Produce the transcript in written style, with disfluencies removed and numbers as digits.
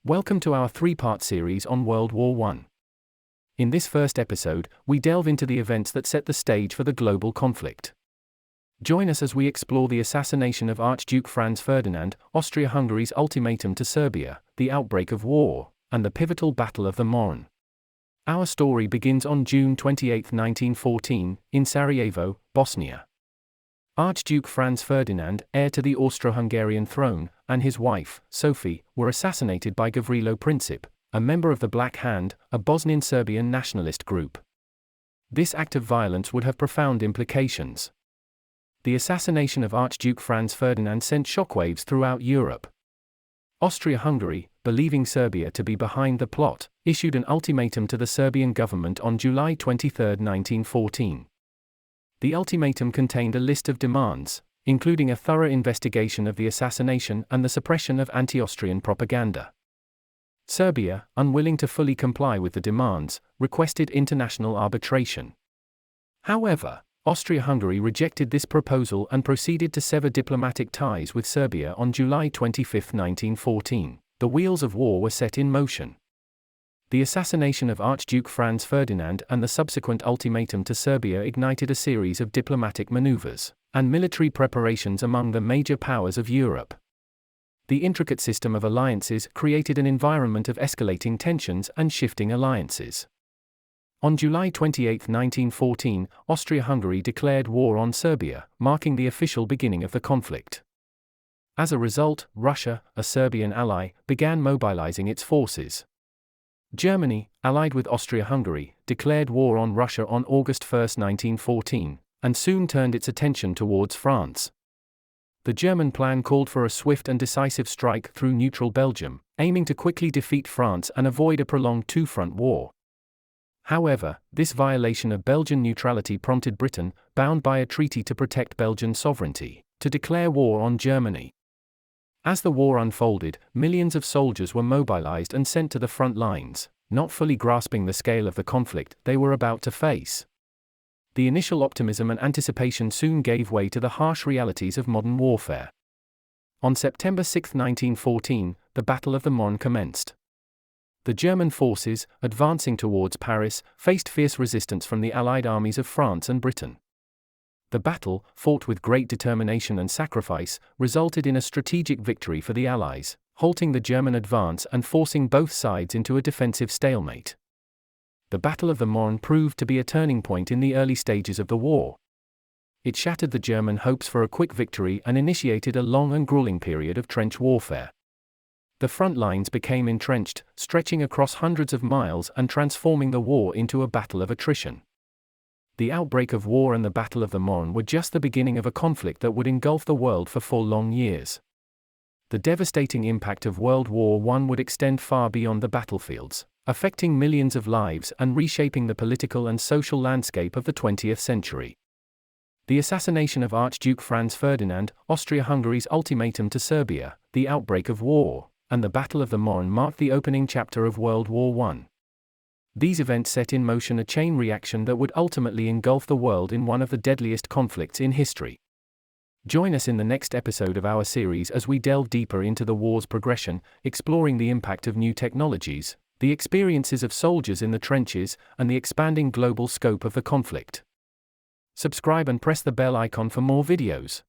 Welcome to our three-part series on World War I. In this first episode, we delve into the events that set the stage for the global conflict. Join us as we explore the assassination of Archduke Franz Ferdinand, Austria-Hungary's ultimatum to Serbia, the outbreak of war, and the pivotal Battle of the Marne. Our story begins on June 28, 1914, in Sarajevo, Bosnia. Archduke Franz Ferdinand, heir to the Austro-Hungarian throne, and his wife, Sophie, were assassinated by Gavrilo Princip, a member of the Black Hand, a Bosnian Serbian nationalist group. This act of violence would have profound implications. The assassination of Archduke Franz Ferdinand sent shockwaves throughout Europe. Austria-Hungary, believing Serbia to be behind the plot, issued an ultimatum to the Serbian government on July 23, 1914. The ultimatum contained a list of demands, including a thorough investigation of the assassination and the suppression of anti-Austrian propaganda. Serbia, unwilling to fully comply with the demands, requested international arbitration. However, Austria-Hungary rejected this proposal and proceeded to sever diplomatic ties with Serbia on July 25, 1914. The wheels of war were set in motion. The assassination of Archduke Franz Ferdinand and the subsequent ultimatum to Serbia ignited a series of diplomatic maneuvers and military preparations among the major powers of Europe. The intricate system of alliances created an environment of escalating tensions and shifting alliances. On July 28, 1914, Austria-Hungary declared war on Serbia, marking the official beginning of the conflict. As a result, Russia, a Serbian ally, began mobilizing its forces. Germany, allied with Austria-Hungary, declared war on Russia on August 1, 1914, and soon turned its attention towards France. The German plan called for a swift and decisive strike through neutral Belgium, aiming to quickly defeat France and avoid a prolonged two-front war. However, this violation of Belgian neutrality prompted Britain, bound by a treaty to protect Belgian sovereignty, to declare war on Germany. As the war unfolded, millions of soldiers were mobilized and sent to the front lines, not fully grasping the scale of the conflict they were about to face. The initial optimism and anticipation soon gave way to the harsh realities of modern warfare. On September 6, 1914, the Battle of the Marne commenced. The German forces, advancing towards Paris, faced fierce resistance from the allied armies of France and Britain. The battle, fought with great determination and sacrifice, resulted in a strategic victory for the Allies, halting the German advance and forcing both sides into a defensive stalemate. The Battle of the Marne proved to be a turning point in the early stages of the war. It shattered the German hopes for a quick victory and initiated a long and grueling period of trench warfare. The front lines became entrenched, stretching across hundreds of miles and transforming the war into a battle of attrition. The outbreak of war and the Battle of the Marne were just the beginning of a conflict that would engulf the world for 4 long years. The devastating impact of World War I would extend far beyond the battlefields, affecting millions of lives and reshaping the political and social landscape of the 20th century. The assassination of Archduke Franz Ferdinand, Austria-Hungary's ultimatum to Serbia, the outbreak of war, and the Battle of the Marne marked the opening chapter of World War I. These events set in motion a chain reaction that would ultimately engulf the world in one of the deadliest conflicts in history. Join us in the next episode of our series as we delve deeper into the war's progression, exploring the impact of new technologies, the experiences of soldiers in the trenches, and the expanding global scope of the conflict. Subscribe and press the bell icon for more videos.